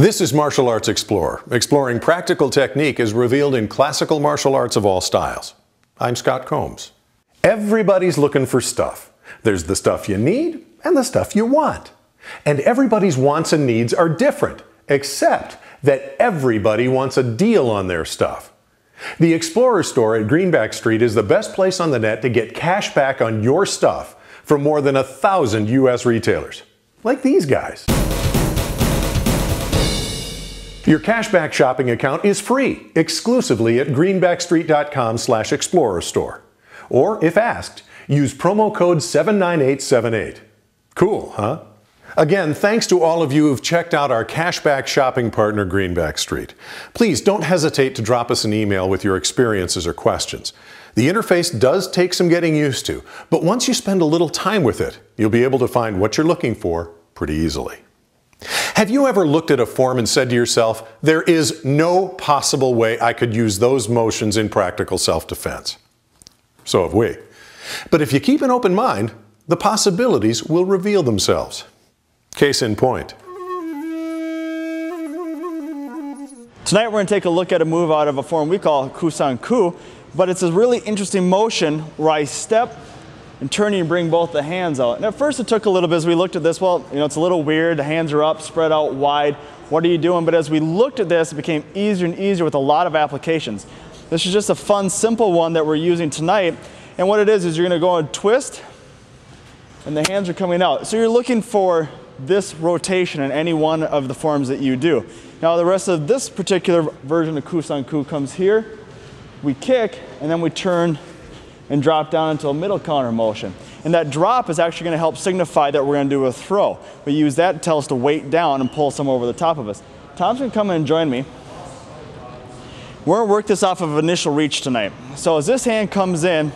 This is Martial Arts Explorer, exploring practical technique as revealed in classical martial arts of all styles. I'm Scott Combs. Everybody's looking for stuff. There's the stuff you need and the stuff you want. And everybody's wants and needs are different, except that everybody wants a deal on their stuff. The Explorer store at Greenback Street is the best place on the net to get cash back on your stuff from more than 1,000 US retailers, like these guys. Your cashback shopping account is free, exclusively at greenbackstreet.com/explorerstore. Or, if asked, use promo code 79878. Cool, huh? Again, thanks to all of you who've checked out our cashback shopping partner, Greenback Street. Please don't hesitate to drop us an email with your experiences or questions. The interface does take some getting used to, but once you spend a little time with it, you'll be able to find what you're looking for pretty easily. Have you ever looked at a form and said to yourself, there is no possible way I could use those motions in practical self-defense? So have we. But if you keep an open mind, the possibilities will reveal themselves. Case in point. Tonight we're going to take a look at a move out of a form we call Kusan-ku, but it's a really interesting motion where I step and turn and bring both the hands out. And at first it took a little bit as we looked at this, well, it's a little weird, the hands are up, spread out wide, what are you doing? But as we looked at this, it became easier and easier with a lot of applications. This is just a fun, simple one that we're using tonight, and what it is you're going to go and twist, and the hands are coming out. So you're looking for this rotation in any one of the forms that you do. Now the rest of this particular version of Kusan-ku comes here, we kick, and then we turn and drop down into a middle counter motion. And that drop is actually going to help signify that we're going to do a throw. We use that to tell us to weight down and pull some over the top of us. Tom's going to come in and join me. We're going to work this off of initial reach tonight. So as this hand comes in,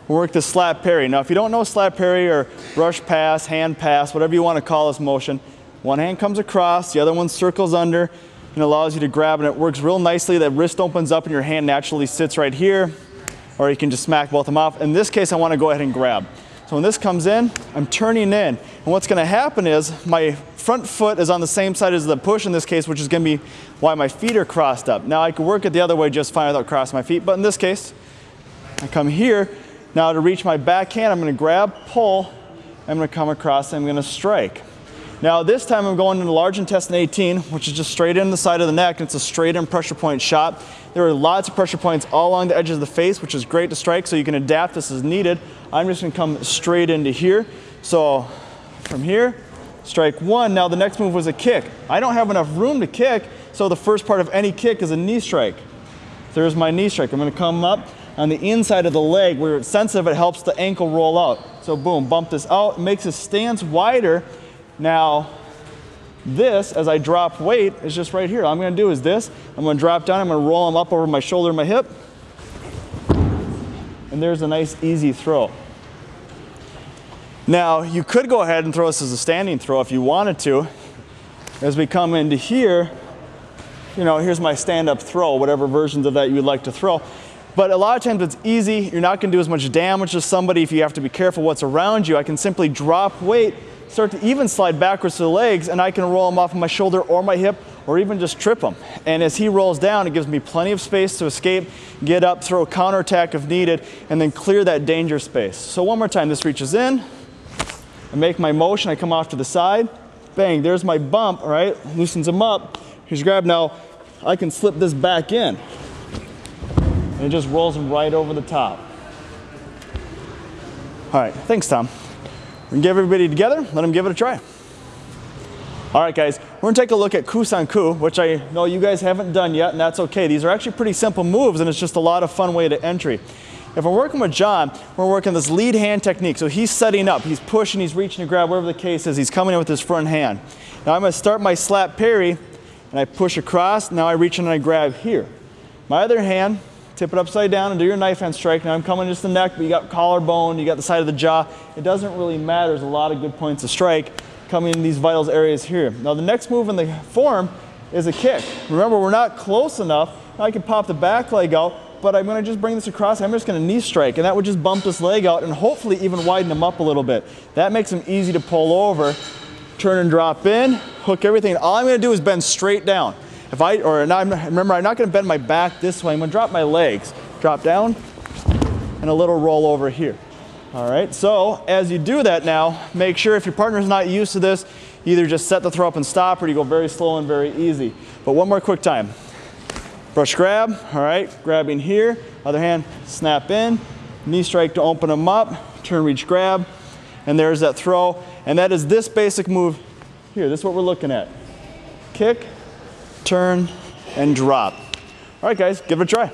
we'll work this slap parry. Now if you don't know slap parry or rush pass, hand pass, whatever you want to call this motion, one hand comes across, the other one circles under and allows you to grab, and it works real nicely. That wrist opens up and your hand naturally sits right here, or you can just smack both of them off. In this case, I want to go ahead and grab. So when this comes in, I'm turning in. And what's going to happen is my front foot is on the same side as the push in this case, which is going to be why my feet are crossed up. Now I could work it the other way just fine without crossing my feet, but in this case, I come here. Now to reach my backhand, I'm going to grab, pull, I'm going to come across, and I'm going to strike. Now this time I'm going into large intestine 18, which is just straight in the side of the neck, and it's a straight in pressure point shot. There are lots of pressure points all along the edges of the face, which is great to strike, so you can adapt this as needed. I'm just going to come straight into here. So from here, strike one. Now the next move was a kick. I don't have enough room to kick, so the first part of any kick is a knee strike. There's my knee strike. I'm going to come up on the inside of the leg where it's sensitive, it helps the ankle roll out. So boom, bump this out, it makes his stance wider. Now this, as I drop weight, is just right here. All I'm going to do is this, I'm going to drop down, I'm going to roll him up over my shoulder and my hip, and there's a nice easy throw. Now you could go ahead and throw this as a standing throw if you wanted to. As we come into here, here's my stand-up throw, whatever versions of that you would like to throw. But a lot of times it's easy, you're not going to do as much damage to somebody if you have to be careful what's around you. I can simply drop weight, start to even slide backwards to the legs, and I can roll him off of my shoulder or my hip, or even just trip him. And as he rolls down, it gives me plenty of space to escape, get up, throw a counterattack if needed, and then clear that danger space. So one more time, this reaches in, I make my motion, I come off to the side, bang, there's my bump, all right, loosens him up. Here's grab. Now I can slip this back in, and it just rolls him right over the top. All right, thanks, Tom. We're gonna get everybody together, let them give it a try. All right, guys, we're gonna take a look at Kusan-ku, which I know you guys haven't done yet, and that's okay. These are actually pretty simple moves, and it's just a lot of fun way to entry. If we're working with John, we're working this lead hand technique. So he's setting up, he's pushing, he's reaching to grab, whatever the case is, he's coming in with his front hand. Now I'm gonna start my slap parry, and I push across, now I reach in and I grab here. My other hand, tip it upside down and do your knife hand strike. Now I'm coming just the neck, but you got collarbone, you got the side of the jaw. It doesn't really matter. There's a lot of good points to strike coming in these vitals areas here. Now the next move in the form is a kick. Remember, we're not close enough. I can pop the back leg out, but I'm going to just bring this across. I'm just going to knee strike, and that would just bump this leg out and hopefully even widen him up a little bit. That makes him easy to pull over. turn and drop in, hook everything. All I'm gonna do is bend straight down. Remember, I'm not gonna bend my back this way. I'm gonna drop my legs. Drop down, and a little roll over here. All right, so as you do that now, make sure if your partner's not used to this, either just set the throw up and stop, or you go very slow and very easy. But one more quick time. Brush grab, all right, grabbing here, other hand, snap in, knee strike to open them up, turn, reach, grab, and there's that throw. And that is this basic move here. This is what we're looking at. Kick, turn, and drop. All right, guys, give it a try.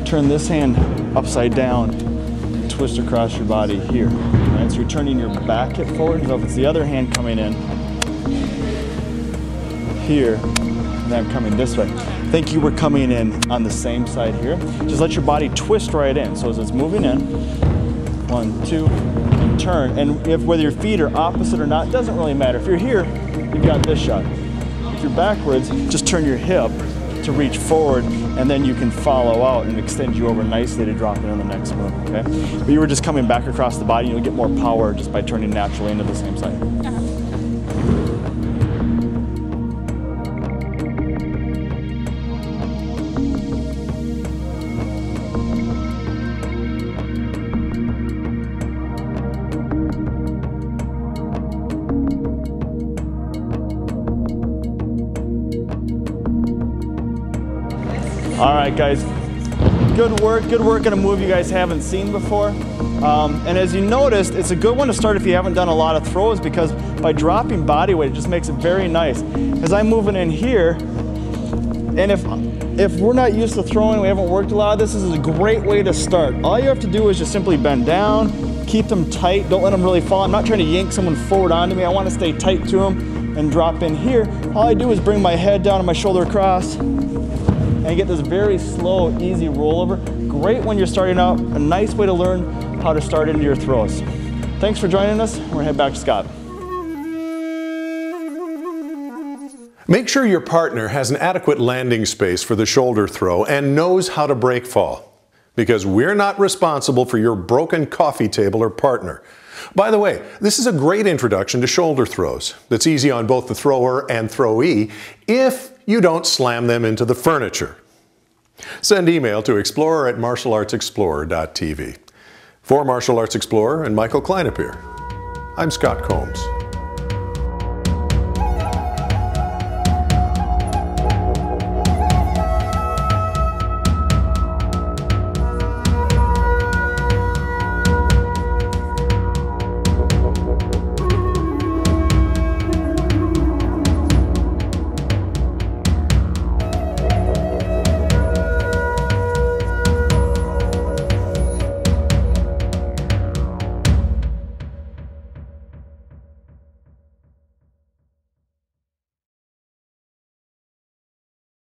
Turn this hand upside down and twist across your body here. Right? So you're turning your back hip forward. So if it's the other hand coming in here, and then I'm coming this way. Think you were coming in on the same side here. Just let your body twist right in. So as it's moving in, 1, 2, and turn. And whether your feet are opposite or not, doesn't really matter. If you're here, you've got this shot. If you're backwards, just turn your hip to reach forward, and then you can follow out and extend you over nicely to drop it in the next move, okay? But you were just coming back across the body, you'll get more power just by turning naturally into the same side. All right, guys, good work on a move you guys haven't seen before. And as you noticed, it's a good one to start if you haven't done a lot of throws, because by dropping body weight, it just makes it very nice. As I'm moving in here, and if we're not used to throwing, we haven't worked a lot, this is a great way to start. All you have to do is just simply bend down, keep them tight, don't let them really fall. I'm not trying to yank someone forward onto me, I want to stay tight to them and drop in here. All I do is bring my head down and my shoulder across, and get this very slow, easy rollover. Great when you're starting out, a nice way to learn how to start into your throws. Thanks for joining us. We're gonna head back to Scott. Make sure your partner has an adequate landing space for the shoulder throw and knows how to break fall, because we're not responsible for your broken coffee table or partner. By the way, this is a great introduction to shoulder throws that's easy on both the thrower and throwee if you don't slam them into the furniture. Send email to explorer@martialartsexplorer.tv. For Martial Arts Explorer and Michael Kleinapir, I'm Scott Combs.